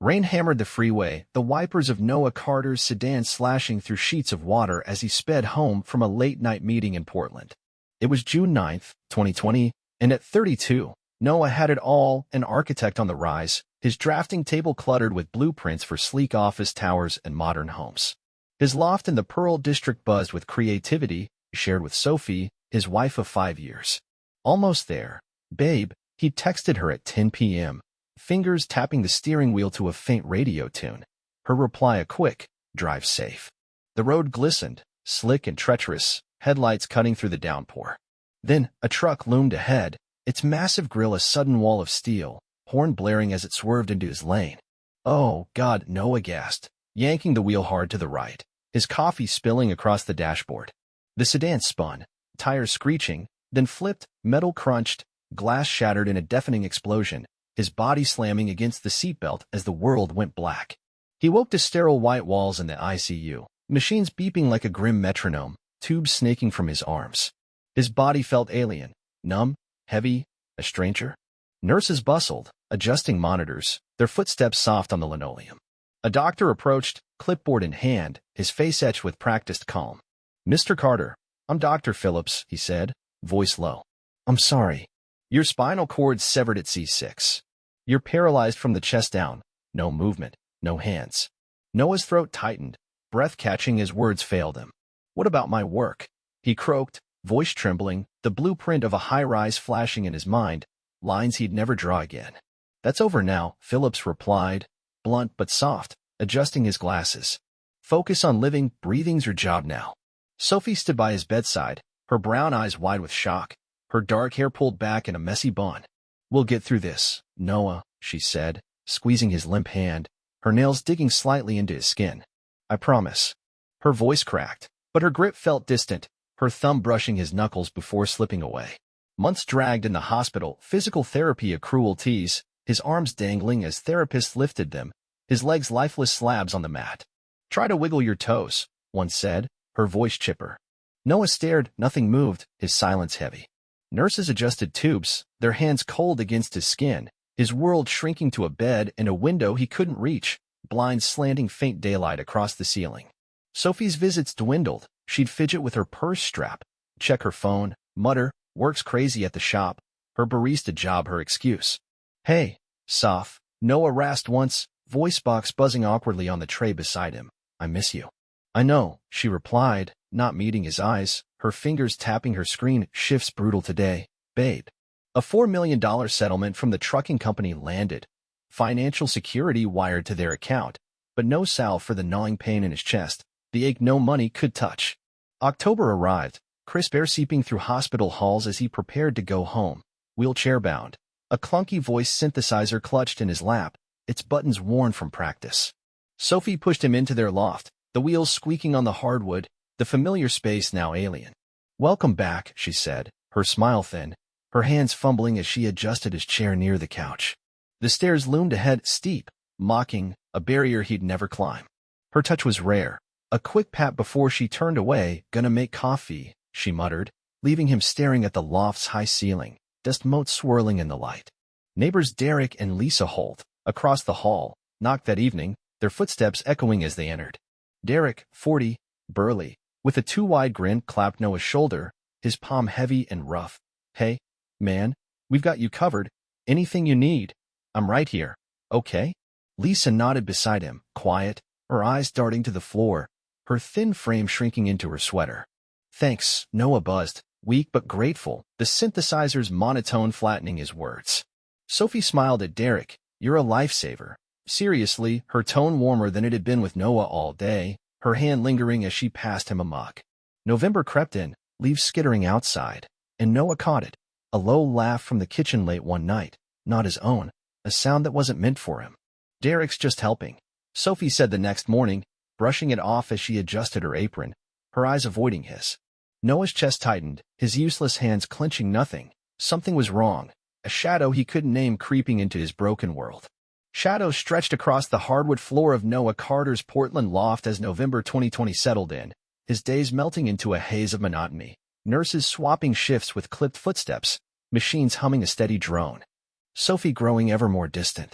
Rain hammered the freeway, the wipers of Noah Carter's sedan slashing through sheets of water as he sped home from a late-night meeting in Portland. It was June 9, 2020, and at 32, Noah had it all, an architect on the rise, his drafting table cluttered with blueprints for sleek office towers and modern homes. His loft in the Pearl District buzzed with creativity, shared with Sophie, his wife of 5 years. Almost there, babe, he texted her at 10 p.m., fingers tapping the steering wheel to a faint radio tune. Her reply a quick, drive safe. The road glistened, slick and treacherous, headlights cutting through the downpour. Then, a truck loomed ahead, its massive grille a sudden wall of steel, horn blaring as it swerved into his lane. Oh, God, Noah gasped, yanking the wheel hard to the right, his coffee spilling across the dashboard. The sedan spun, tires screeching, then flipped, metal crunched, glass shattered in a deafening explosion, his body slamming against the seatbelt as the world went black. He woke to sterile white walls in the ICU, machines beeping like a grim metronome, tubes snaking from his arms. His body felt alien, numb, heavy, a stranger. Nurses bustled, adjusting monitors, their footsteps soft on the linoleum. A doctor approached, clipboard in hand, his face etched with practiced calm. "Mr. Carter, I'm Dr. Phillips," he said, voice low. "I'm sorry. Your spinal cord severed at C6. You're paralyzed from the chest down. No movement, no hands." Noah's throat tightened, breath catching as words failed him. "What about my work?" he croaked, voice trembling, the blueprint of a high-rise flashing in his mind, lines he'd never draw again. "That's over now," Phillips replied, blunt but soft, adjusting his glasses. "Focus on living, breathing's your job now." Sophie stood by his bedside, her brown eyes wide with shock, her dark hair pulled back in a messy bun. "We'll get through this, Noah," she said, squeezing his limp hand, her nails digging slightly into his skin. "I promise." Her voice cracked, but her grip felt distant, her thumb brushing his knuckles before slipping away. Months dragged in the hospital, physical therapy a cruel tease, his arms dangling as therapists lifted them, his legs lifeless slabs on the mat. "Try to wiggle your toes," one said, her voice chipper. Noah stared, nothing moved, his silence heavy. Nurses adjusted tubes, their hands cold against his skin, his world shrinking to a bed and a window he couldn't reach, blinds slanting faint daylight across the ceiling. Sophie's visits dwindled. She'd fidget with her purse strap, check her phone, mutter, "Work's crazy at the shop," her barista job her excuse. "Hey, Soph," Noah rasped once, voice box buzzing awkwardly on the tray beside him. "I miss you." "I know," she replied, not meeting his eyes, her fingers tapping her screen. "Shift's brutal today, babe." A $4 million settlement from the trucking company landed, financial security wired to their account, but no salve for the gnawing pain in his chest, the ache no money could touch. October arrived, crisp air seeping through hospital halls as he prepared to go home, wheelchair-bound, a clunky voice synthesizer clutched in his lap, its buttons worn from practice. Sophie pushed him into their loft, the wheels squeaking on the hardwood, the familiar space now alien. "Welcome back," she said, her smile thin, her hands fumbling as she adjusted his chair near the couch. The stairs loomed ahead, steep, mocking, a barrier he'd never climb. Her touch was rare, a quick pat before she turned away. "Gonna make coffee," she muttered, leaving him staring at the loft's high ceiling, dust motes swirling in the light. Neighbors Derek and Lisa Holt, across the hall, knocked that evening, their footsteps echoing as they entered. Derek, 40, burly, with a too-wide grin, clapped Noah's shoulder, his palm heavy and rough. "Hey, man, we've got you covered. Anything you need. I'm right here, okay?" Lisa nodded beside him, quiet, her eyes darting to the floor, her thin frame shrinking into her sweater. "Thanks," Noah buzzed, weak but grateful, the synthesizer's monotone flattening his words. Sophie smiled at Derek. "You're a lifesaver." Seriously, her tone warmer than it had been with Noah all day, her hand lingering as she passed him a mug. November crept in, leaves skittering outside, and Noah caught it, a low laugh from the kitchen late one night, not his own, a sound that wasn't meant for him. "Derek's just helping," Sophie said the next morning, brushing it off as she adjusted her apron, her eyes avoiding his. Noah's chest tightened, his useless hands clenching nothing. Something was wrong, a shadow he couldn't name creeping into his broken world. Shadows stretched across the hardwood floor of Noah Carter's Portland loft as November 2020 settled in, his days melting into a haze of monotony, nurses swapping shifts with clipped footsteps, machines humming a steady drone. Sophie growing ever more distant.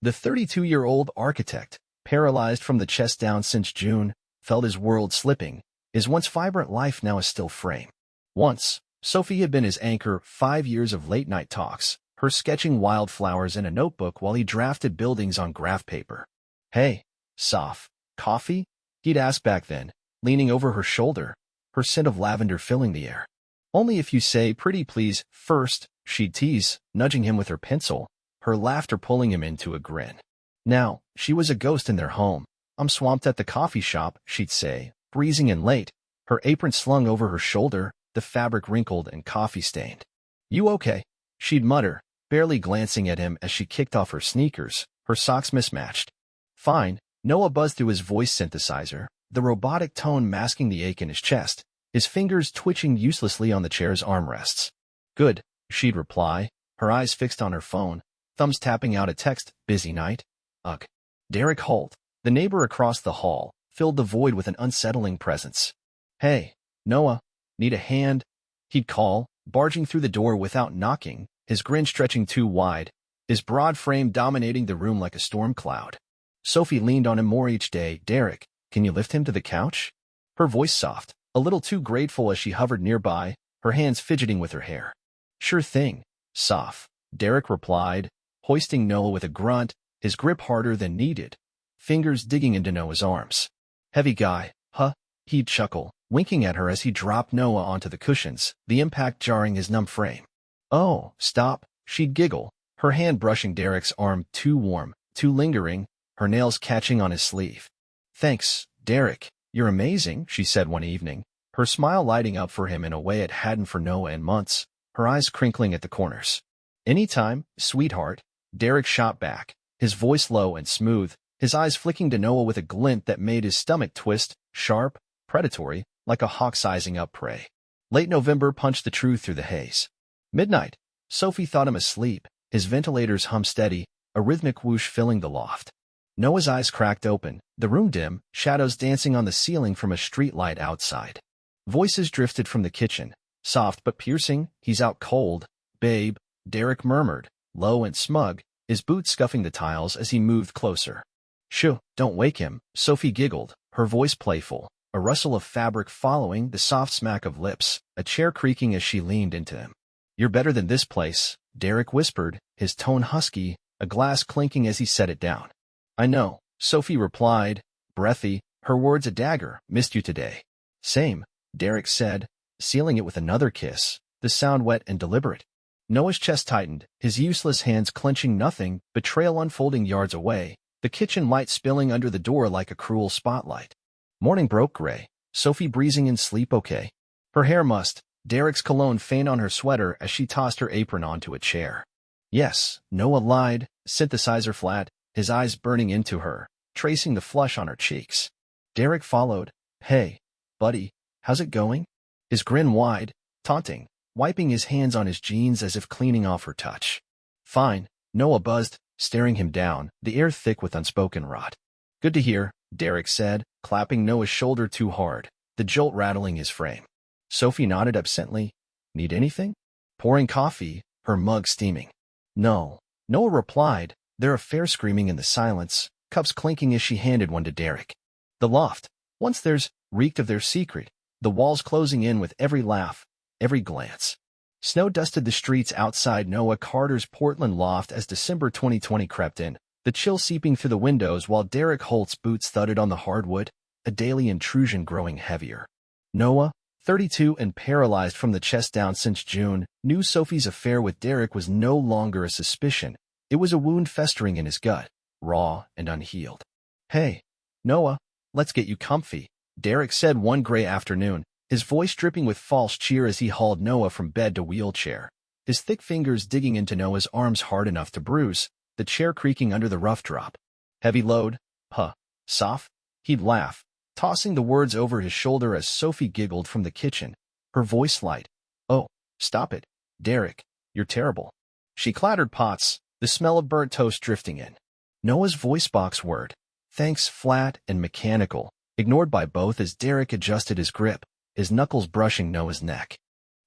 The 32-year-old architect, paralyzed from the chest down since June, felt his world slipping, his once vibrant life now a still frame. Once, Sophie had been his anchor, 5 years of late-night talks, her sketching wildflowers in a notebook while he drafted buildings on graph paper. "Hey, Soph, coffee?" he'd ask back then, leaning over her shoulder, her scent of lavender filling the air. "Only if you say pretty please first," she'd tease, nudging him with her pencil, her laughter pulling him into a grin. Now, she was a ghost in their home. "I'm swamped at the coffee shop," she'd say, breezing in late, her apron slung over her shoulder, the fabric wrinkled and coffee-stained. "You okay?" she'd mutter, barely glancing at him as she kicked off her sneakers, her socks mismatched. "Fine," Noah buzzed through his voice synthesizer, the robotic tone masking the ache in his chest, his fingers twitching uselessly on the chair's armrests. "Good," she'd reply, her eyes fixed on her phone, thumbs tapping out a text. "Busy night?" "Ugh." Derek Holt, the neighbor across the hall, filled the void with an unsettling presence. "Hey, Noah, need a hand?" he'd call, barging through the door without knocking, his grin stretching too wide, his broad frame dominating the room like a storm cloud. Sophie leaned on him more each day. "Derek, can you lift him to the couch?" Her voice soft, a little too grateful as she hovered nearby, her hands fidgeting with her hair. "Sure thing, Soph," Derek replied, hoisting Noah with a grunt, his grip harder than needed, fingers digging into Noah's arms. "Heavy guy, huh?" he'd chuckle, winking at her as he dropped Noah onto the cushions, the impact jarring his numb frame. "Oh, stop," she'd giggle, her hand brushing Derek's arm, too warm, too lingering, her nails catching on his sleeve. "Thanks, Derek, you're amazing," she said one evening, her smile lighting up for him in a way it hadn't for Noah in months, her eyes crinkling at the corners. "Anytime, sweetheart," Derek shot back, his voice low and smooth, his eyes flicking to Noah with a glint that made his stomach twist, sharp, predatory, like a hawk sizing up prey. Late November punched the truth through the haze. Midnight. Sophie thought him asleep, his ventilators hum steady, a rhythmic whoosh filling the loft. Noah's eyes cracked open, the room dim, shadows dancing on the ceiling from a street light outside. Voices drifted from the kitchen, soft but piercing. "He's out cold, babe," Derek murmured, low and smug, his boots scuffing the tiles as he moved closer. "Shoo, don't wake him," Sophie giggled, her voice playful, a rustle of fabric following the soft smack of lips, a chair creaking as she leaned into him. "You're better than this place," Derek whispered, his tone husky, a glass clinking as he set it down. "I know," Sophie replied, breathy, her words a dagger. "Missed you today." "Same," Derek said, sealing it with another kiss, the sound wet and deliberate. Noah's chest tightened, his useless hands clenching nothing, betrayal unfolding yards away, the kitchen light spilling under the door like a cruel spotlight. Morning broke gray, Sophie breezing in. "Sleep okay?" Her hair mussed, Derek's cologne faint on her sweater as she tossed her apron onto a chair. "Yes," Noah lied, synthesizer flat, his eyes burning into her, tracing the flush on her cheeks. Derek followed. "Hey, buddy, how's it going?" His grin wide, taunting, wiping his hands on his jeans as if cleaning off her touch. "Fine," Noah buzzed, staring him down, the air thick with unspoken rot. "Good to hear," Derek said, clapping Noah's shoulder too hard, the jolt rattling his frame. Sophie nodded absently. "Need anything?" Pouring coffee, her mug steaming. "No," Noah replied, their affair screaming in the silence, cups clinking as she handed one to Derek. The loft, once theirs, reeked of their secret, the walls closing in with every laugh, every glance. Snow dusted the streets outside Noah Carter's Portland loft as December 2020 crept in, the chill seeping through the windows while Derek Holt's boots thudded on the hardwood, a daily intrusion growing heavier. Noah, 32 and paralyzed from the chest down since June, knew Sophie's affair with Derek was no longer a suspicion. It was a wound festering in his gut, raw and unhealed. "Hey, Noah, let's get you comfy," Derek said one gray afternoon, his voice dripping with false cheer as he hauled Noah from bed to wheelchair, his thick fingers digging into Noah's arms hard enough to bruise, the chair creaking under the rough drop. "Heavy load, huh, Soph?" He'd laugh, tossing the words over his shoulder as Sophie giggled from the kitchen, her voice light. "Oh, stop it, Derek, you're terrible." She clattered pots, the smell of burnt toast drifting in. Noah's voice box word, thanks, flat and mechanical, ignored by both as Derek adjusted his grip, his knuckles brushing Noah's neck.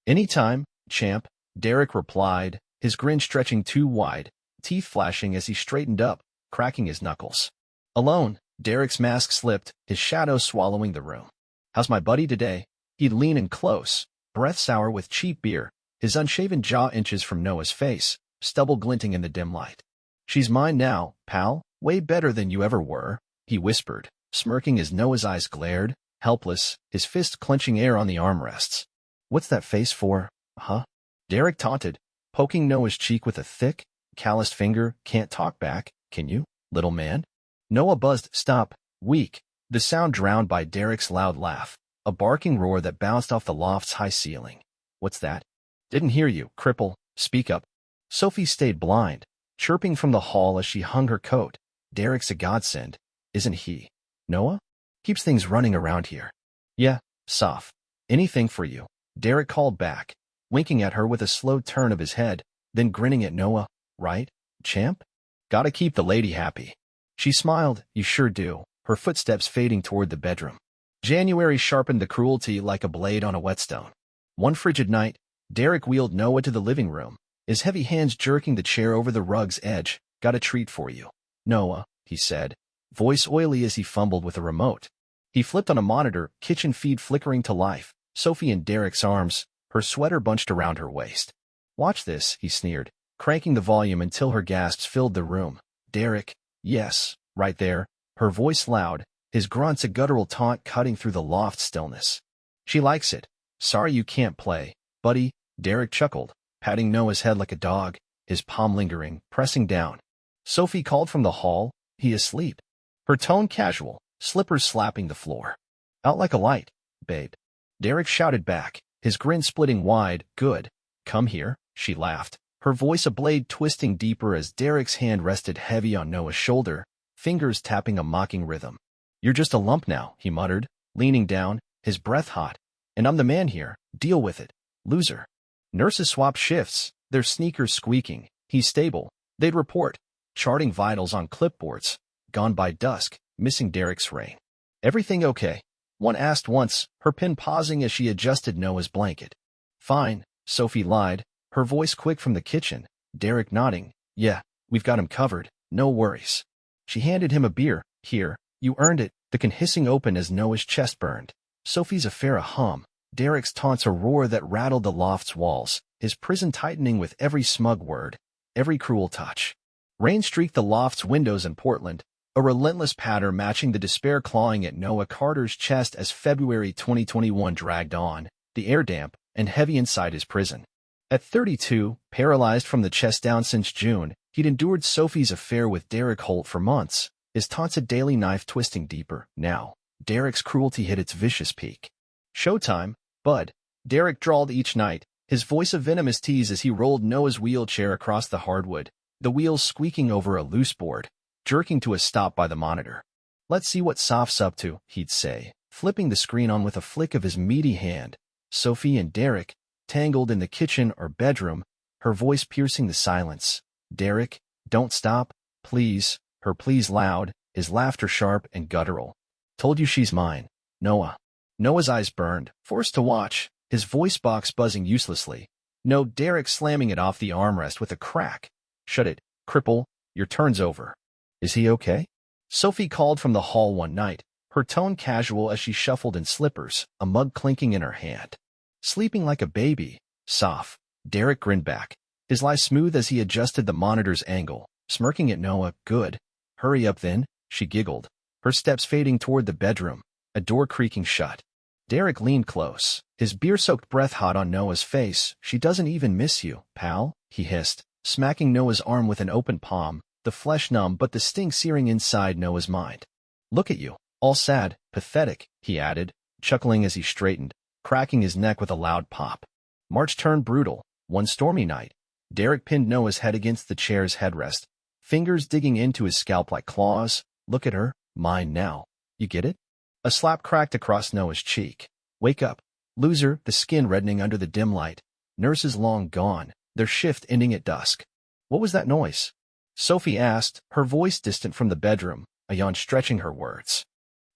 "Anytime, champ," Derek replied, his grin stretching too wide, teeth flashing as he straightened up, cracking his knuckles. Alone, Derek's mask slipped, his shadow swallowing the room. "How's my buddy today?" He'd lean in close, breath sour with cheap beer, his unshaven jaw inches from Noah's face, stubble glinting in the dim light. "She's mine now, pal, way better than you ever were," he whispered, smirking as Noah's eyes glared, helpless, his fist clenching air on the armrests. "What's that face for, huh?" Derek taunted, poking Noah's cheek with a thick, calloused finger. "Can't talk back, can you, little man?" Noah buzzed. "Stop, weak," the sound drowned by Derek's loud laugh, a barking roar that bounced off the loft's high ceiling. "What's that?" "Didn't hear you, cripple, speak up." Sophie stayed blind, chirping from the hall as she hung her coat. "Derek's a godsend, isn't he, Noah? Keeps things running around here." "Yeah, Soph. Anything for you," Derek called back, winking at her with a slow turn of his head, then grinning at Noah. "Right, champ? Gotta keep the lady happy." She smiled. "You sure do," her footsteps fading toward the bedroom. January sharpened the cruelty like a blade on a whetstone. One frigid night, Derek wheeled Noah to the living room, his heavy hands jerking the chair over the rug's edge. "Got a treat for you, Noah," he said, voice oily as he fumbled with a remote. He flipped on a monitor, kitchen feed flickering to life, Sophie in Derek's arms, her sweater bunched around her waist. "Watch this," he sneered, cranking the volume until her gasps filled the room. "Derek, yes, right there," her voice loud, his grunts a guttural taunt cutting through the loft stillness. "She likes it. Sorry you can't play, buddy," Derek chuckled, patting Noah's head like a dog, his palm lingering, pressing down. Sophie called from the hall. "He asleep." Her tone casual, slippers slapping the floor. "Out like a light, babe," Derek shouted back, his grin splitting wide. "Good. Come here," she laughed, her voice a blade twisting deeper as Derek's hand rested heavy on Noah's shoulder, fingers tapping a mocking rhythm. "You're just a lump now," he muttered, leaning down, his breath hot. "And I'm the man here. Deal with it, loser." Nurses swap shifts, their sneakers squeaking. "He's stable," they'd report, charting vitals on clipboards. "Gone by dusk, missing Derek's ring." "Everything okay?" one asked once, her pen pausing as she adjusted Noah's blanket. "Fine," Sophie lied, her voice quick from the kitchen, Derek nodding. "Yeah, we've got him covered, no worries." She handed him a beer. "Here, you earned it," the can hissing open as Noah's chest burned. Sophie's affair a hum, Derek's taunts a roar that rattled the loft's walls, his prison tightening with every smug word, every cruel touch. Rain streaked the loft's windows in Portland, a relentless pattern matching the despair clawing at Noah Carter's chest as February 2021 dragged on, the air damp and heavy inside his prison. At 32, paralyzed from the chest down since June, he'd endured Sophie's affair with Derek Holt for months, his taunts a daily knife twisting deeper. Now, Derek's cruelty hit its vicious peak. "Showtime, bud," Derek drawled each night, his voice a venomous tease as he rolled Noah's wheelchair across the hardwood, the wheels squeaking over a loose board, jerking to a stop by the monitor. "Let's see what Soph's up to," he'd say, flipping the screen on with a flick of his meaty hand. Sophie and Derek, tangled in the kitchen or bedroom, her voice piercing the silence. "Derek, don't stop, please," her pleas loud, his laughter sharp and guttural. "Told you she's mine, Noah." Noah's eyes burned, forced to watch, his voice box buzzing uselessly. "No," Derek slamming it off the armrest with a crack. "Shut it, cripple, your turn's over." "Is he okay?" Sophie called from the hall one night, her tone casual as she shuffled in slippers, a mug clinking in her hand. "Sleeping like a baby, Soph." Derek grinned back, his lie smooth as he adjusted the monitor's angle, smirking at Noah. "Good. Hurry up then," she giggled, her steps fading toward the bedroom, a door creaking shut. Derek leaned close, his beer-soaked breath hot on Noah's face. "She doesn't even miss you, pal," he hissed, smacking Noah's arm with an open palm, the flesh numb but the sting searing inside Noah's mind. "Look at you, all sad, pathetic," he added, chuckling as he straightened, cracking his neck with a loud pop. March turned brutal. One stormy night, Derek pinned Noah's head against the chair's headrest, fingers digging into his scalp like claws. "Look at her, mine now. You get it?" A slap cracked across Noah's cheek. "Wake up, loser," the skin reddening under the dim light. Nurses long gone, their shift ending at dusk. "What was that noise?" Sophie asked, her voice distant from the bedroom, a yawn stretching her words.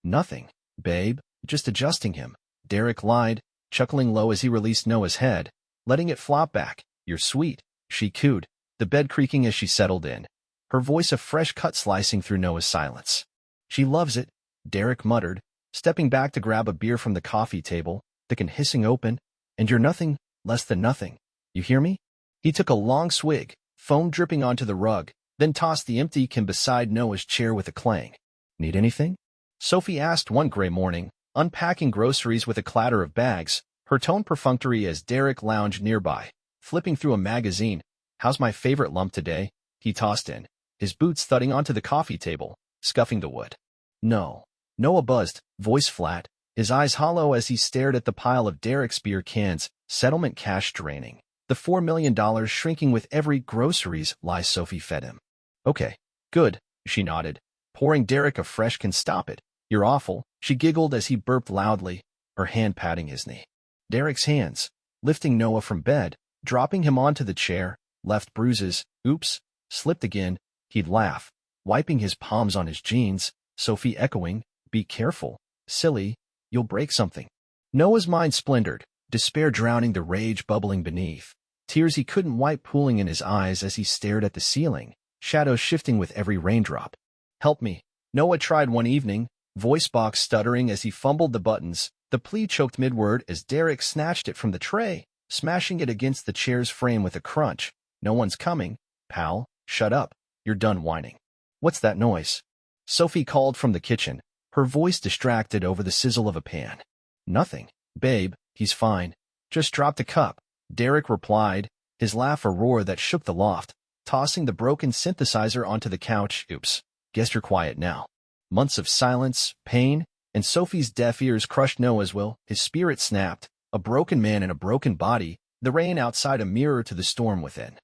"Nothing, babe, just adjusting him," Derek lied, chuckling low as he released Noah's head, letting it flop back. "You're sweet," she cooed, the bed creaking as she settled in. her voice a fresh cut slicing through Noah's silence. She loves it, Derek muttered, stepping back to grab a beer from the coffee table, thick and hissing open. And you're nothing less than nothing. You hear me? He took a long swig, foam dripping onto the rug, then tossed the empty can beside Noah's chair with a clang. Need anything? Sophie asked one gray morning, unpacking groceries with a clatter of bags, her tone perfunctory as Derek lounged nearby, flipping through a magazine. How's my favorite lump today? He tossed in, his boots thudding onto the coffee table, scuffing the wood. No. Noah buzzed, voice flat, his eyes hollow as he stared at the pile of Derek's beer cans, settlement cash draining. The $4 million shrinking with every groceries lie Sophie fed him. Okay, good, she nodded. Pouring Derek a fresh can stop it. You're awful, she giggled as he burped loudly, her hand patting his knee. Derek's hands, lifting Noah from bed, dropping him onto the chair, left bruises. Oops, slipped again, he'd laugh, wiping his palms on his jeans, Sophie echoing, be careful, silly, you'll break something. Noah's mind splintered, despair drowning the rage bubbling beneath. Tears he couldn't wipe pooling in his eyes as he stared at the ceiling, shadows shifting with every raindrop. Help me, Noah tried one evening, voice box stuttering as he fumbled the buttons, the plea choked mid-word as Derek snatched it from the tray, smashing it against the chair's frame with a crunch. No one's coming, pal, shut up, you're done whining. What's that noise? Sophie called from the kitchen, her voice distracted over the sizzle of a pan. Nothing, babe, he's fine. Just dropped a cup, Derek replied, his laugh a roar that shook the loft, tossing the broken synthesizer onto the couch. Oops, guess you're quiet now. Months of silence, pain, and Sophie's deaf ears crushed Noah's will. His spirit snapped, a broken man in a broken body, the rain outside a mirror to the storm within.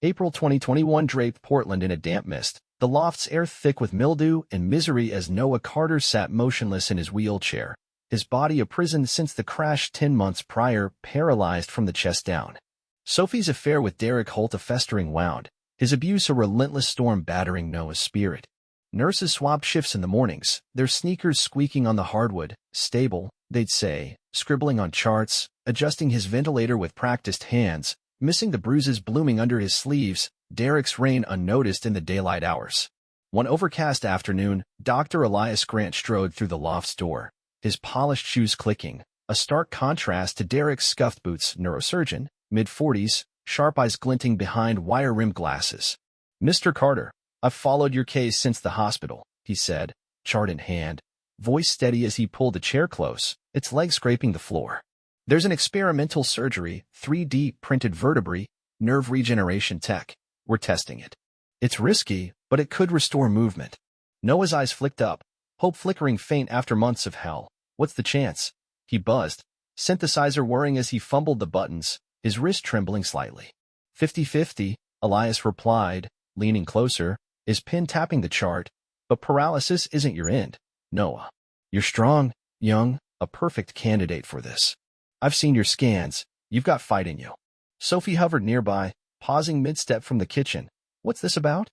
April 2021 draped Portland in a damp mist, the loft's air thick with mildew and misery as Noah Carter sat motionless in his wheelchair, his body a prison since the crash 10 months prior, paralyzed from the chest down. Sophie's affair with Derek Holt a festering wound, his abuse a relentless storm battering Noah's spirit. Nurses swapped shifts in the mornings, their sneakers squeaking on the hardwood, stable, they'd say, scribbling on charts, adjusting his ventilator with practiced hands, missing the bruises blooming under his sleeves, Derek's reign unnoticed in the daylight hours. One overcast afternoon, Dr. Elias Grant strode through the loft's door, his polished shoes clicking, a stark contrast to Derek's scuffed boots. Neurosurgeon, mid-40s, sharp eyes glinting behind wire-rimmed glasses. Mr. Carter, I've followed your case since the hospital, he said, chart in hand, voice steady as he pulled a chair close, its legs scraping the floor. There's an experimental surgery, 3D printed vertebrae, nerve regeneration tech. We're testing it. It's risky, but it could restore movement. Noah's eyes flicked up, hope flickering faint after months of hell. What's the chance? He buzzed, synthesizer whirring as he fumbled the buttons, his wrist trembling slightly. 50-50, Elias replied, leaning closer, his pen tapping the chart. But paralysis isn't your end, Noah. You're strong, young, a perfect candidate for this. I've seen your scans, you've got fight in you. Sophie hovered nearby, pausing mid-step from the kitchen. What's this about?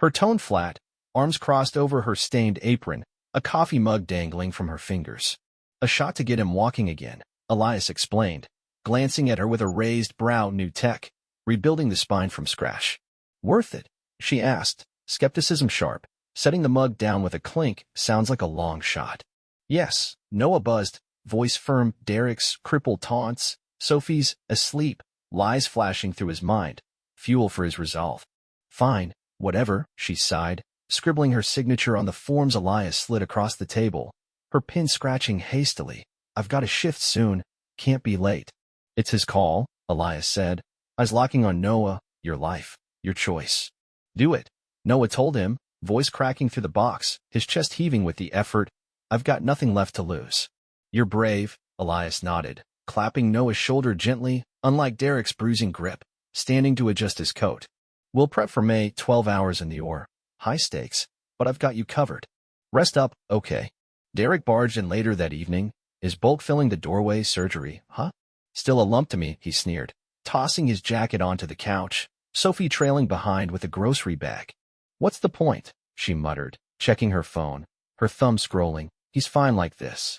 Her tone flat, arms crossed over her stained apron, a coffee mug dangling from her fingers. A shot to get him walking again, Elias explained, glancing at her with a raised brow. New tech, rebuilding the spine from scratch. Worth it? She asked, skepticism sharp, setting the mug down with a clink. Sounds like a long shot. Yes, Noah buzzed, voice firm. Derek's crippled taunts, Sophie's asleep, lies flashing through his mind, fuel for his resolve. Fine, whatever, she sighed, scribbling her signature on the forms. Elias slid across the table, her pen scratching hastily. I've got a shift soon, can't be late. It's his call, Elias said, eyes locking on Noah. Your life, your choice. Do it, Noah told him, voice cracking through the box, his chest heaving with the effort. I've got nothing left to lose. You're brave, Elias nodded, clapping Noah's shoulder gently, unlike Derek's bruising grip, standing to adjust his coat. We'll prep for May. 12 hours in the OR. High stakes, but I've got you covered. Rest up, okay. Derek barged in later that evening, his bulk filling the doorway. Surgery, huh? Still a lump to me, he sneered, tossing his jacket onto the couch, Sophie trailing behind with a grocery bag. What's the point? She muttered, checking her phone, her thumb scrolling. He's fine like this.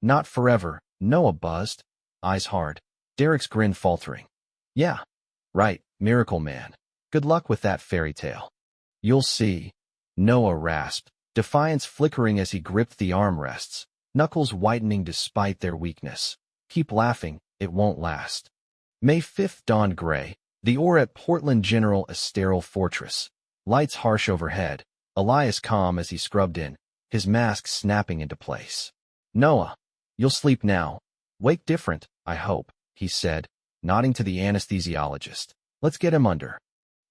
Not forever, Noah buzzed, eyes hard, Derek's grin faltering. Yeah. Right, miracle man. Good luck with that fairy tale. You'll see. Noah rasped, defiance flickering as he gripped the armrests, knuckles whitening despite their weakness. Keep laughing, it won't last. May 5th dawned gray, the ore at Portland General a sterile fortress. Lights harsh overhead, Elias calm as he scrubbed in, his mask snapping into place. Noah, you'll sleep now. Wake different, I hope, he said, nodding to the anesthesiologist. Let's get him under.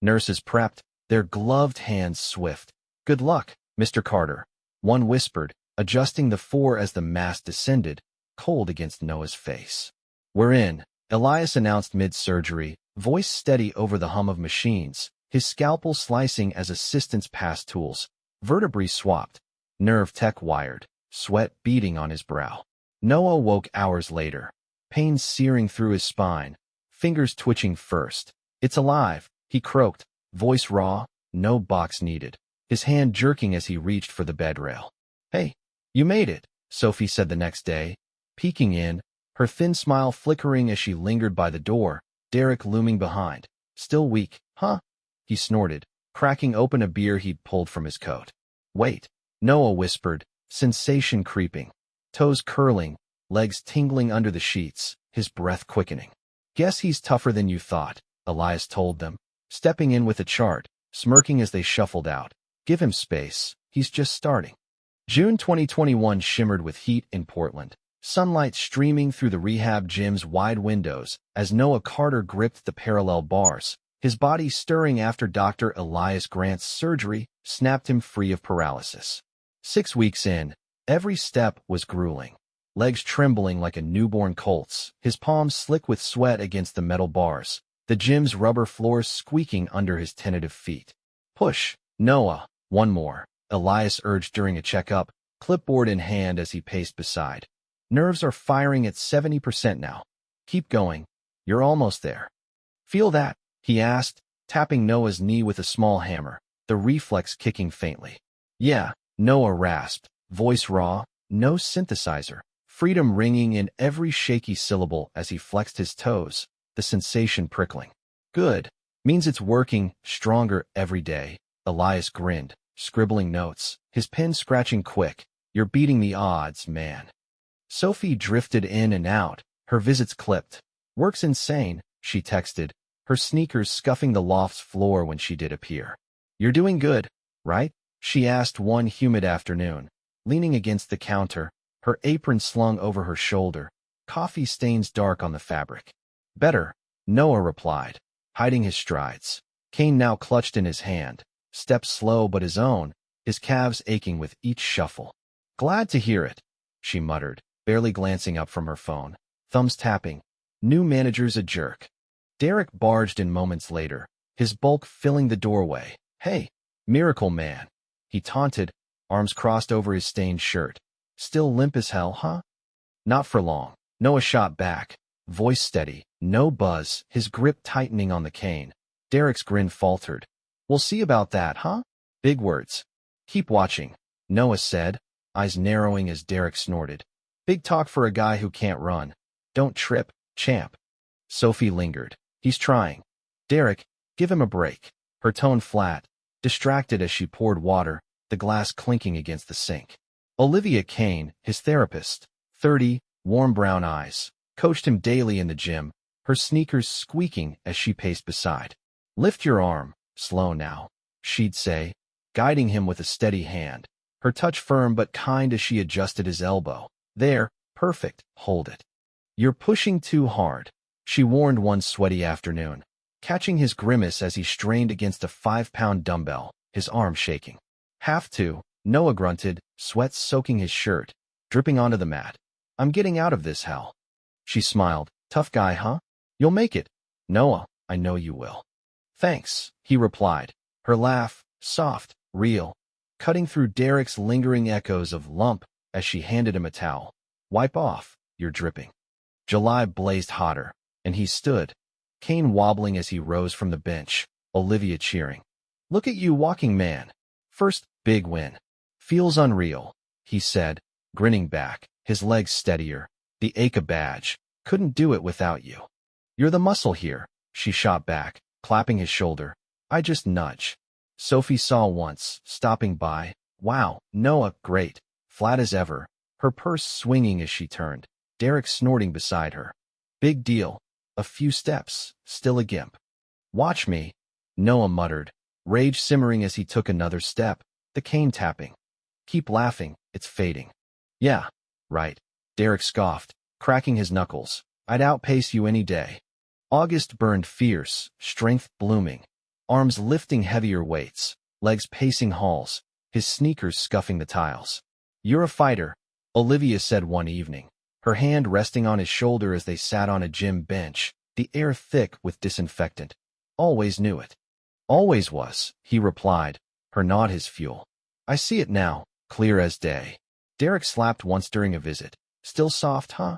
Nurses prepped, their gloved hands swift. Good luck, Mr. Carter, one whispered, adjusting the 4 as the mask descended, cold against Noah's face. We're in, Elias announced mid-surgery, voice steady over the hum of machines, his scalpel slicing as assistants passed tools, vertebrae swapped, nerve tech wired, sweat beading on his brow. Noah woke hours later, pain searing through his spine, fingers twitching first. It's alive, he croaked, voice raw, no box needed, his hand jerking as he reached for the bed rail. Hey, you made it, Sophie said the next day, peeking in, her thin smile flickering as she lingered by the door, Derek looming behind. Still weak, huh? He snorted, cracking open a beer he'd pulled from his coat. Wait, Noah whispered, sensation creeping, toes curling, legs tingling under the sheets, his breath quickening. Guess he's tougher than you thought, Elias told them, stepping in with a chart, smirking as they shuffled out. Give him space, he's just starting. June 2021 shimmered with heat in Portland, sunlight streaming through the rehab gym's wide windows as Noah Carter gripped the parallel bars, his body stirring after Dr. Elias Grant's surgery snapped him free of paralysis. 6 weeks in, every step was grueling. Legs trembling like a newborn colt's, his palms slick with sweat against the metal bars, the gym's rubber floors squeaking under his tentative feet. Push, Noah, one more, Elias urged during a checkup, clipboard in hand as he paced beside. Nerves are firing at 70% now. Keep going. You're almost there. Feel that? He asked, tapping Noah's knee with a small hammer, the reflex kicking faintly. Yeah, Noah rasped, voice raw, no synthesizer, freedom ringing in every shaky syllable as he flexed his toes, the sensation prickling. Good. Means it's working, stronger every day. Elias grinned, scribbling notes, his pen scratching quick. You're beating the odds, man. Sophie drifted in and out, her visits clipped. Work's insane, she texted, her sneakers scuffing the loft's floor when she did appear. You're doing good, right? She asked one humid afternoon, leaning against the counter, her apron slung over her shoulder, coffee stains dark on the fabric. Better, Noah replied, hiding his strides. Cane now clutched in his hand, steps slow but his own, his calves aching with each shuffle. Glad to hear it, she muttered, barely glancing up from her phone, thumbs tapping. New manager's a jerk. Derek barged in moments later, his bulk filling the doorway. Hey, miracle man, he taunted, arms crossed over his stained shirt. Still limp as hell, huh? Not for long. Noah shot back, voice steady, no buzz, his grip tightening on the cane. Derek's grin faltered. We'll see about that, huh? Big words. Keep watching, Noah said, eyes narrowing as Derek snorted. Big talk for a guy who can't run. Don't trip, champ. Sophie lingered. He's trying. Derek, give him a break. Her tone flat, distracted as she poured water, the glass clinking against the sink. Olivia Kane, his therapist, 30, warm brown eyes, coached him daily in the gym, her sneakers squeaking as she paced beside. Lift your arm, slow now, she'd say, guiding him with a steady hand, her touch firm but kind as she adjusted his elbow. There, perfect, hold it. You're pushing too hard, she warned one sweaty afternoon, catching his grimace as he strained against a 5-pound dumbbell, his arm shaking. Have to, Noah grunted, sweat soaking his shirt, dripping onto the mat. I'm getting out of this hell. She smiled. Tough guy, huh? You'll make it. Noah, I know you will. Thanks, he replied, her laugh, soft, real, cutting through Derek's lingering echoes of lump as she handed him a towel. Wipe off, you're dripping. July blazed hotter, and he stood, Kane wobbling as he rose from the bench, Olivia cheering. Look at you walking, man. First big win. Feels unreal, he said, grinning back, his legs steadier. The Aka badge. Couldn't do it without you. You're the muscle here, she shot back, clapping his shoulder. I just nudge. Sophie saw once, stopping by. Wow, Noah, great. Flat as ever, her purse swinging as she turned, Derek snorting beside her. Big deal. A few steps, still a gimp. Watch me, Noah muttered, rage simmering as he took another step, the cane tapping. Keep laughing, it's fading. Yeah, right, Derek scoffed, cracking his knuckles. I'd outpace you any day. August burned fierce, strength blooming, arms lifting heavier weights, legs pacing halls, his sneakers scuffing the tiles. You're a fighter, Olivia said one evening, her hand resting on his shoulder as they sat on a gym bench, the air thick with disinfectant. Always knew it. Always was, he replied, her nod his fuel. I see it now, clear as day. Derek slapped once during a visit. Still soft, huh?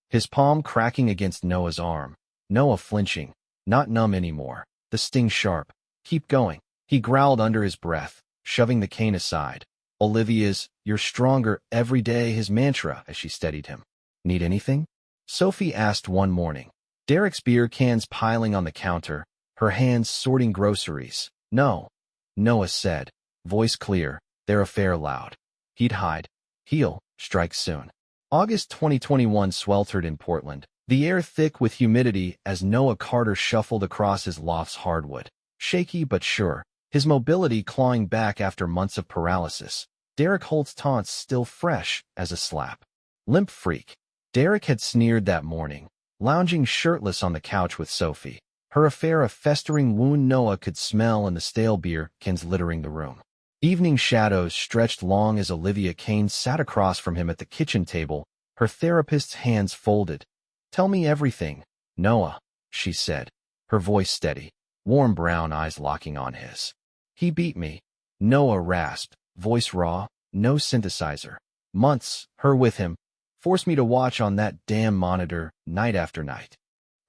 His palm cracking against Noah's arm. Noah flinching, not numb anymore, the sting sharp. Keep going, he growled under his breath, shoving the cane aside. Olivia's, you're stronger every day, his mantra as she steadied him. Need anything? Sophie asked one morning. Derek's beer cans piling on the counter, her hands sorting groceries. No, Noah said, voice clear, their affair loud. He'd hide. He'll strike soon. August 2021 sweltered in Portland, the air thick with humidity as Noah Carter shuffled across his loft's hardwood. Shaky but sure, his mobility clawing back after months of paralysis. Derek Holt's taunts still fresh as a slap. Limp freak. Derek had sneered that morning, lounging shirtless on the couch with Sophie. Her affair a festering wound Noah could smell in the stale beer cans littering the room. Evening shadows stretched long as Olivia Kane sat across from him at the kitchen table, her therapist's hands folded. Tell me everything, Noah, she said, her voice steady, warm brown eyes locking on his. He beat me, Noah rasped, voice raw, no synthesizer. Months, her with him, forced me to watch on that damn monitor, night after night.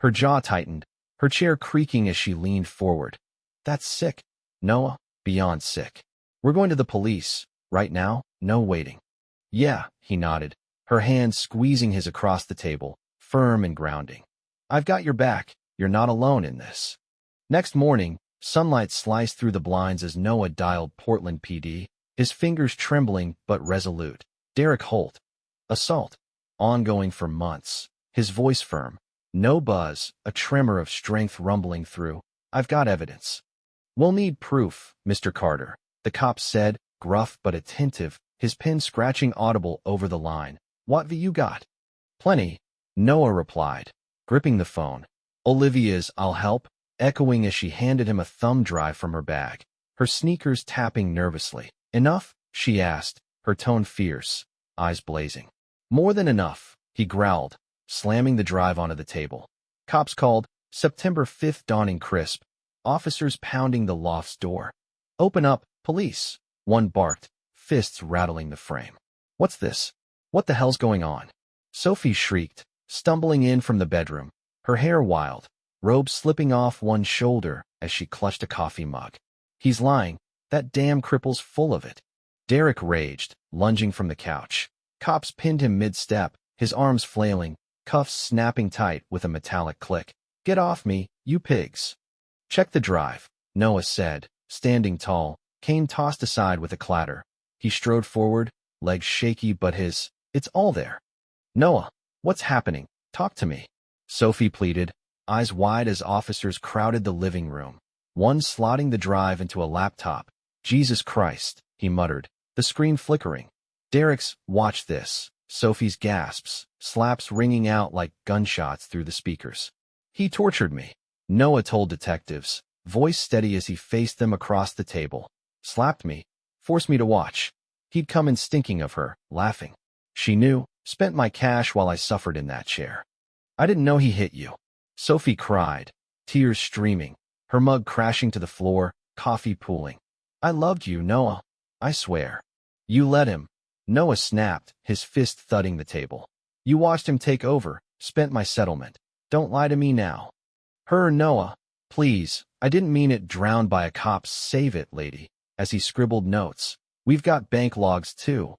Her jaw tightened, her chair creaking as she leaned forward. That's sick, Noah, beyond sick. We're going to the police, right now, no waiting. Yeah, he nodded, her hand squeezing his across the table, firm and grounding. I've got your back, you're not alone in this. Next morning, sunlight sliced through the blinds as Noah dialed Portland PD, his fingers trembling but resolute. Derek Holt. Assault. Ongoing for months, his voice firm. No buzz, a tremor of strength rumbling through. I've got evidence. We'll need proof, Mr. Carter, the cop said, gruff but attentive, his pen scratching audible over the line. What have you got? Plenty, Noah replied, gripping the phone. Olivia's I'll help, echoing as she handed him a thumb drive from her bag, her sneakers tapping nervously. Enough? She asked, her tone fierce, eyes blazing. More than enough, he growled, slamming the drive onto the table. Cops called, September 5th dawning crisp, officers pounding the loft's door. Open up, police, one barked, fists rattling the frame. What's this? What the hell's going on? Sophie shrieked, stumbling in from the bedroom, her hair wild, robe slipping off one shoulder as she clutched a coffee mug. He's lying, that damn cripple's full of it. Derek raged, lunging from the couch. Cops pinned him mid-step, his arms flailing, cuffs snapping tight with a metallic click. Get off me, you pigs. Check the drive, Noah said, standing tall, cane tossed aside with a clatter. He strode forward, legs shaky but it's all there. Noah, what's happening? Talk to me. Sophie pleaded, eyes wide as officers crowded the living room, one slotting the drive into a laptop. Jesus Christ, he muttered, the screen flickering. Derek's, watch this, Sophie's gasps, slaps ringing out like gunshots through the speakers. He tortured me, Noah told detectives, voice steady as he faced them across the table. Slapped me, forced me to watch. He'd come in stinking of her, laughing. She knew, spent my cash while I suffered in that chair. I didn't know he hit you. Sophie cried, tears streaming, her mug crashing to the floor, coffee pooling. I loved you, Noah. I swear. You let him. Noah snapped, his fist thudding the table. You watched him take over, spent my settlement. Don't lie to me now. Her, Noah. Please, I didn't mean it. Drowned by a cop. Save it, lady. As he scribbled notes. We've got bank logs too.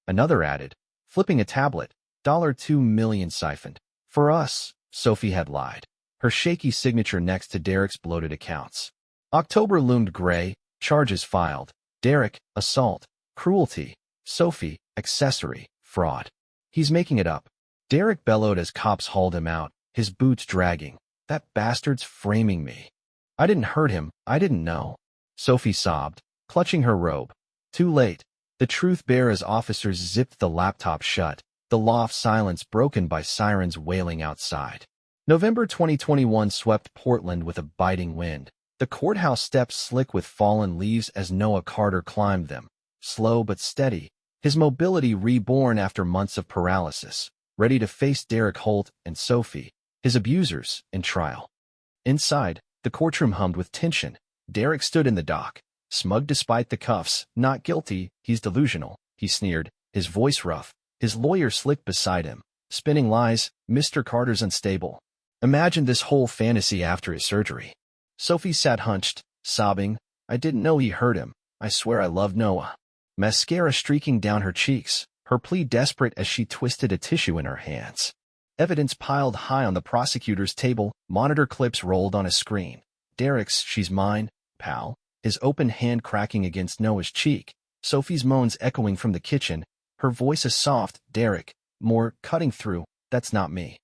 Another added, flipping a tablet. $2 million siphoned. For us, Sophie had lied. Her shaky signature next to Derek's bloated accounts. October loomed gray, Charges filed. Derek, assault, cruelty. Sophie, accessory, fraud. He's making it up. Derek bellowed as cops hauled him out, his boots dragging. That bastard's framing me. I didn't hurt him, I didn't know. Sophie sobbed, clutching her robe. Too late. The truth bare as officers zipped the laptop shut, the loft silence broken by sirens wailing outside. November 2021 swept Portland with a biting wind. The courthouse steps slick with fallen leaves as Noah Carter climbed them, slow but steady, his mobility reborn after months of paralysis, ready to face Derek Holt and Sophie, his abusers, in trial. Inside, the courtroom hummed with tension. Derek stood in the dock, smug despite the cuffs. Not guilty, he's delusional, he sneered, his voice rough, his lawyer slicked beside him, spinning lies. Mr. Carter's unstable. Imagine this whole fantasy after his surgery. Sophie sat hunched, sobbing. I didn't know he hurt him. I swear I loved Noah. Mascara streaking down her cheeks, her plea desperate as she twisted a tissue in her hands. Evidence piled high on the prosecutor's table, monitor clips rolled on a screen. Derek's "she's mine, pal," his open hand cracking against Noah's cheek. Sophie's moans echoing from the kitchen, her voice a soft, Derek, more, cutting through, that's not me.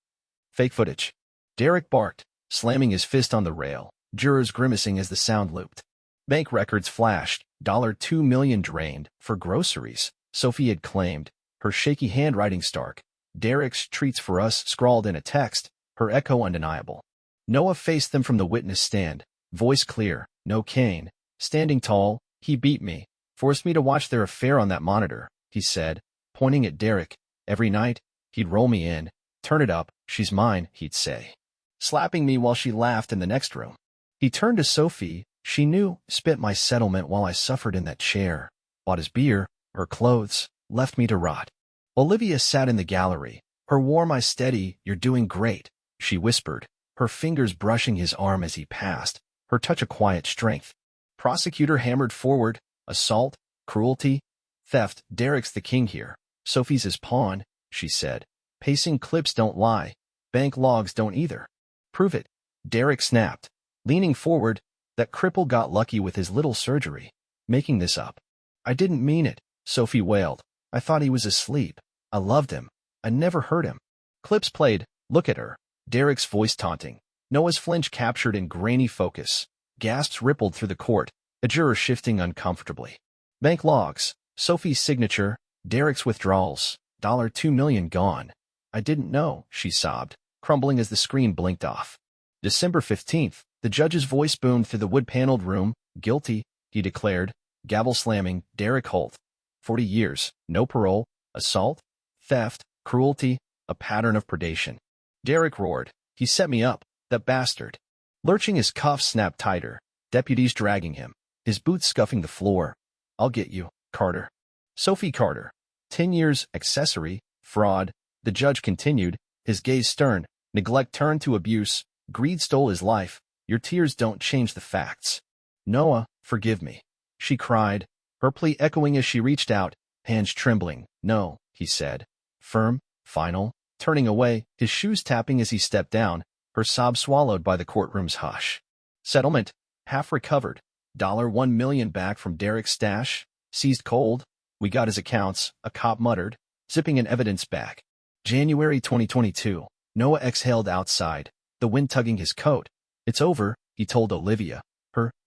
Fake footage. Derek barked, slamming his fist on the rail, jurors grimacing as the sound looped. Bank records flashed, $2 million drained, for groceries, Sophie had claimed, her shaky handwriting stark. Derek's "treats for us" scrawled in a text, her echo undeniable. Noah faced them from the witness stand, voice clear, no cane. Standing tall, he beat me, forced me to watch their affair on that monitor, he said, pointing at Derek. Every night, he'd roll me in, turn it up, she's mine, he'd say, slapping me while she laughed in the next room. He turned to Sophie, she knew, spent my settlement while I suffered in that chair, bought his beer, her clothes, left me to rot. Olivia sat in the gallery, her warm eyes steady. You're doing great, she whispered, her fingers brushing his arm as he passed, her touch a quiet strength. Prosecutor hammered forward, assault, cruelty, theft. Derek's the king here. Sophie's his pawn, she said. Pacing clips don't lie. Bank logs don't either. Prove it. Derek snapped, leaning forward. That cripple got lucky with his little surgery. Making this up. I didn't mean it, Sophie wailed. I thought he was asleep. I loved him. I never hurt him. Clips played. Look at her. Derek's voice taunting. Noah's flinch captured in grainy focus. Gasps rippled through the court, a juror shifting uncomfortably. Bank logs. Sophie's signature. Derek's withdrawals. $2 million gone. I didn't know, she sobbed, crumbling as the screen blinked off. December 15th, the judge's voice boomed through the wood-paneled room. Guilty, he declared, gavel slamming. Derek Holt. 40 years, no parole, assault, theft, cruelty, a pattern of predation. Derek roared. He set me up, that bastard. Lurching, his cuffs snapped tighter, deputies dragging him, his boots scuffing the floor. I'll get you, Carter. Sophie Carter. 10 years, accessory, fraud. The judge continued, his gaze stern. Neglect turned to abuse. Greed stole his life. Your tears don't change the facts. Noah, forgive me, she cried, her plea echoing as she reached out, hands trembling. No, he said. Firm, final, turning away, his shoes tapping as he stepped down, her sob swallowed by the courtroom's hush. Settlement, half recovered. $1 million back from Derek's stash, seized cold. We got his accounts, a cop muttered, zipping an evidence bag. January 2022. Noah exhaled outside, the wind tugging his coat. It's over, he told Olivia.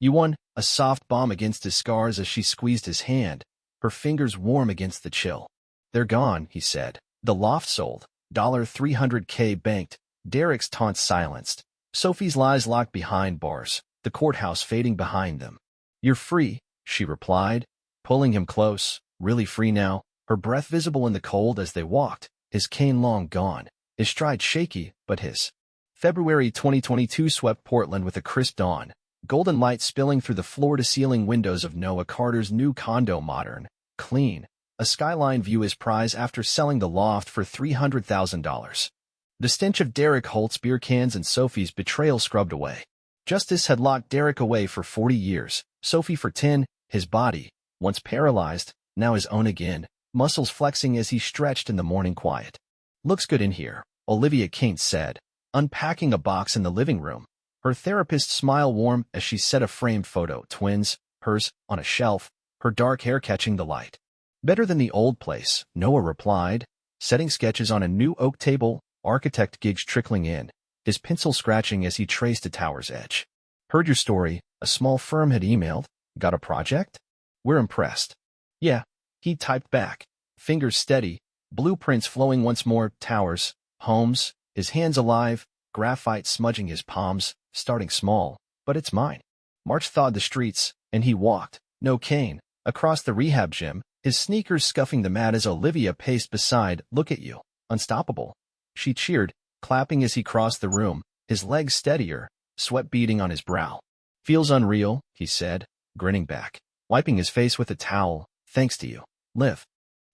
You won, a soft balm against his scars as she squeezed his hand, her fingers warm against the chill. They're gone, he said. The loft sold. $300K banked. Derek's taunts silenced. Sophie's lies locked behind bars, the courthouse fading behind them. You're free, she replied, pulling him close. Really free now, her breath visible in the cold as they walked, his cane long gone, his stride shaky, but his. February 2022 swept Portland with a crisp dawn. Golden light spilling through the floor-to-ceiling windows of Noah Carter's new condo. Modern, clean, a skyline view his prize after selling the loft for $300,000. The stench of Derek Holt's beer cans and Sophie's betrayal scrubbed away. Justice had locked Derek away for 40 years, Sophie for 10, his body, once paralyzed, now his own again, muscles flexing as he stretched in the morning quiet. Looks good in here, Olivia Kane said, unpacking a box in the living room. Her therapist's smile warm as she set a framed photo. Twins, hers on a shelf, her dark hair catching the light. Better than the old place, Noah replied, setting sketches on a new oak table, architect gigs trickling in, his pencil scratching as he traced a tower's edge. Heard your story, a small firm had emailed. Got a project? We're impressed. Yeah, he typed back, fingers steady, blueprints flowing once more, towers, homes, his hands alive, graphite smudging his palms, starting small, but it's mine. March thawed the streets, and he walked, no cane, across the rehab gym, his sneakers scuffing the mat as Olivia paced beside. Look at you, unstoppable. She cheered, clapping as he crossed the room, his legs steadier, sweat beading on his brow. Feels unreal, he said, grinning back, wiping his face with a towel. Thanks to you, Liv.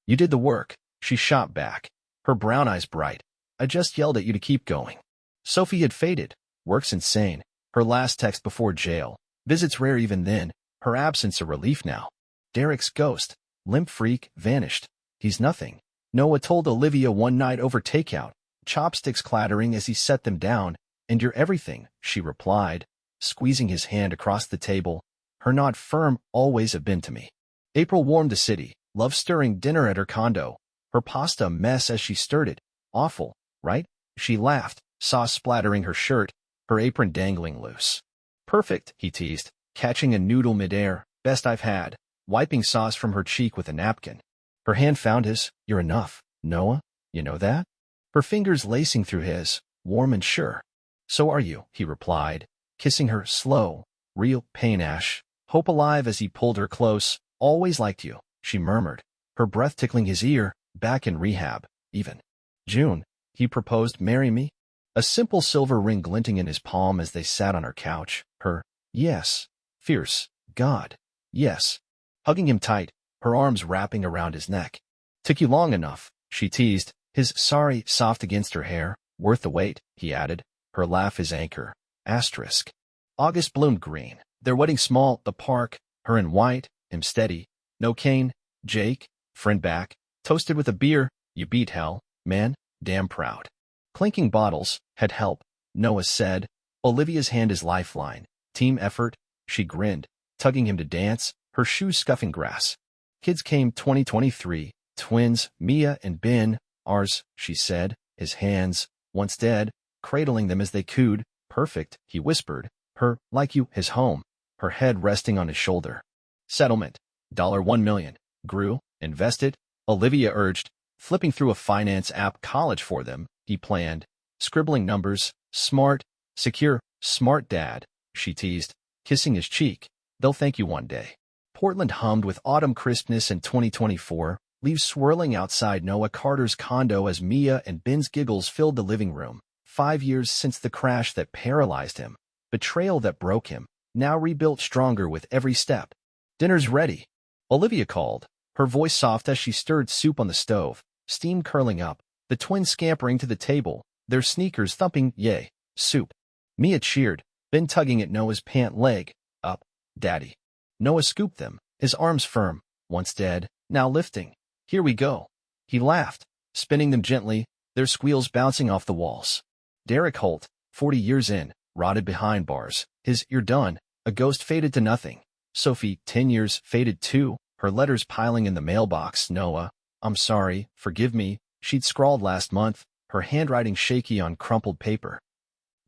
You did the work, she shot back, her brown eyes bright. I just yelled at you to keep going. Sophie had faded. Work's insane. Her last text before jail. Visits rare even then. Her absence a relief now. Derek's ghost, limp freak, vanished. He's nothing. Noah told Olivia one night over takeout, chopsticks clattering as he set them down. And you're everything, she replied, squeezing his hand across the table. Her nod firm, always have been to me. April warmed the city, love-stirring dinner at her condo. Her pasta a mess as she stirred it. Awful, right? She laughed, sauce splattering her shirt, her apron dangling loose. Perfect, he teased, catching a noodle midair. Best I've had, wiping sauce from her cheek with a napkin. Her hand found his. You're enough, Noah, you know that? Her fingers lacing through his, warm and sure. So are you, he replied, kissing her slow, real pain-ash, hope alive as he pulled her close. Always liked you, she murmured, her breath tickling his ear, back in rehab, even. June, he proposed, marry me? A simple silver ring glinting in his palm as they sat on her couch, her, yes, fierce, God, yes, hugging him tight, her arms wrapping around his neck. Took you long enough, she teased, his sorry soft against her hair, worth the wait, he added, her laugh his anchor, asterisk. August bloomed green, their wedding small, the park, her in white, him steady, no cane, Jake, friend back, toasted with a beer, you beat hell, man, damn proud. Clinking bottles, had help, Noah said, Olivia's hand is lifeline, team effort, she grinned, tugging him to dance, her shoes scuffing grass. Kids came 2023, twins, Mia and Ben, ours, she said, his hands, once dead, cradling them as they cooed, perfect, he whispered, her, like you, his home, her head resting on his shoulder. Settlement, $1 million, grew, invested, Olivia urged, flipping through a finance app. College for them, he planned, scribbling numbers, smart, secure, smart dad, she teased, kissing his cheek. They'll thank you one day. Portland hummed with autumn crispness in 2024, leaves swirling outside Noah Carter's condo as Mia and Ben's giggles filled the living room. 5 years since the crash that paralyzed him, betrayal that broke him, now rebuilt stronger with every step. Dinner's ready, Olivia called, her voice soft as she stirred soup on the stove, steam curling up, the twins scampering to the table, their sneakers thumping. Yay, soup. Mia cheered, Ben tugging at Noah's pant leg. Up, Daddy. Noah scooped them, his arms firm, once dead, now lifting. Here we go. He laughed, spinning them gently, their squeals bouncing off the walls. Derek Holt, 40 years in, rotted behind bars, his "you're done," a ghost faded to nothing. Sophie, 10 years, faded too, her letters piling in the mailbox. Noah, I'm sorry, forgive me, she'd scrawled last month, her handwriting shaky on crumpled paper.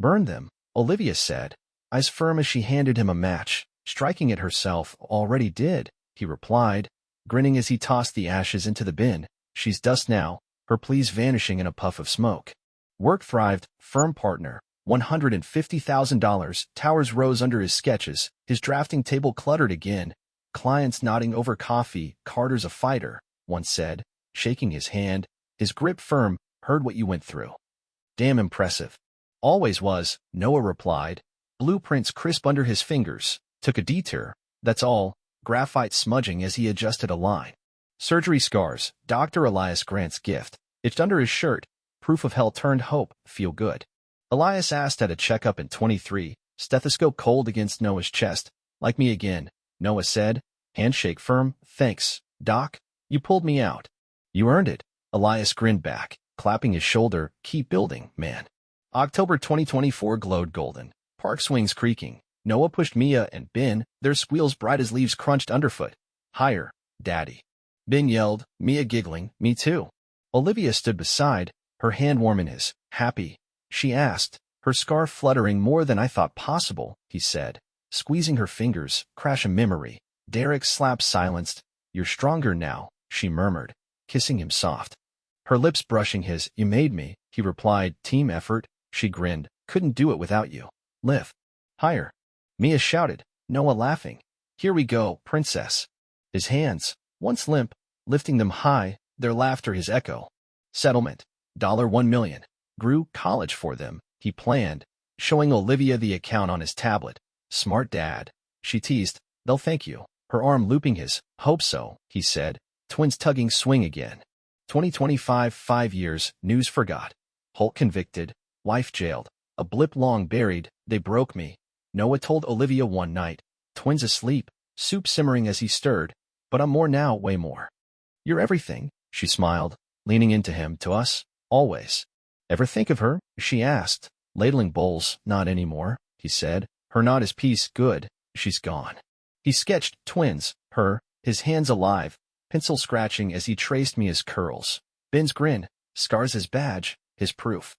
Burn them, Olivia said, eyes firm as she handed him a match, striking it herself. Already did, he replied, grinning as he tossed the ashes into the bin. She's dust now, her pleas vanishing in a puff of smoke. Work thrived, firm partner, $150,000. Towers rose under his sketches, his drafting table cluttered again. Clients nodding over coffee. Carter's a fighter, one said, shaking his hand, his grip firm. Heard what you went through. Damn impressive. Always was, Noah replied, blueprints crisp under his fingers. Took a detour, that's all, graphite smudging as he adjusted a line. Surgery scars, Dr. Elias Grant's gift, itched under his shirt, proof of hell turned hope. Feel good. Elias asked at a checkup in 23, stethoscope cold against Noah's chest. Like me again, Noah said, handshake firm. Thanks, Doc, you pulled me out. You earned it, Elias grinned back, clapping his shoulder. Keep building, man. October 2024 glowed golden, park swings creaking, Noah pushed Mia and Ben, their squeals bright as leaves crunched underfoot. Higher, Daddy. Ben yelled, Mia giggling, me too. Olivia stood beside, her hand warm in his. Happy? She asked, her scarf fluttering more than I thought possible, he said, squeezing her fingers, crash a memory. Derek's slap silenced. You're stronger now, she murmured, kissing him soft. Her lips brushing his. You made me, he replied, team effort. She grinned, couldn't do it without you. Lift. Higher. Mia shouted, Noah laughing. Here we go, princess. His hands, once limp, lifting them high, their laughter his echo. Settlement. $1 million. Grew college for them, he planned, showing Olivia the account on his tablet. Smart dad. She teased, they'll thank you. Her arm looping his. Hope so, he said, twins tugging swing again. 2025, 5 years, news forgot. Holt convicted, wife jailed, a blip long buried, they broke me. Noah told Olivia one night, twins asleep, soup simmering as he stirred, but I'm more now, way more. You're everything, she smiled, leaning into him, to us, always. Ever think of her? She asked, ladling bowls. Not anymore, he said, her nod is peace, good, she's gone. He sketched twins, her, his hands alive, pencil scratching as he traced Mia's curls. Ben's grin, scars his badge, his proof.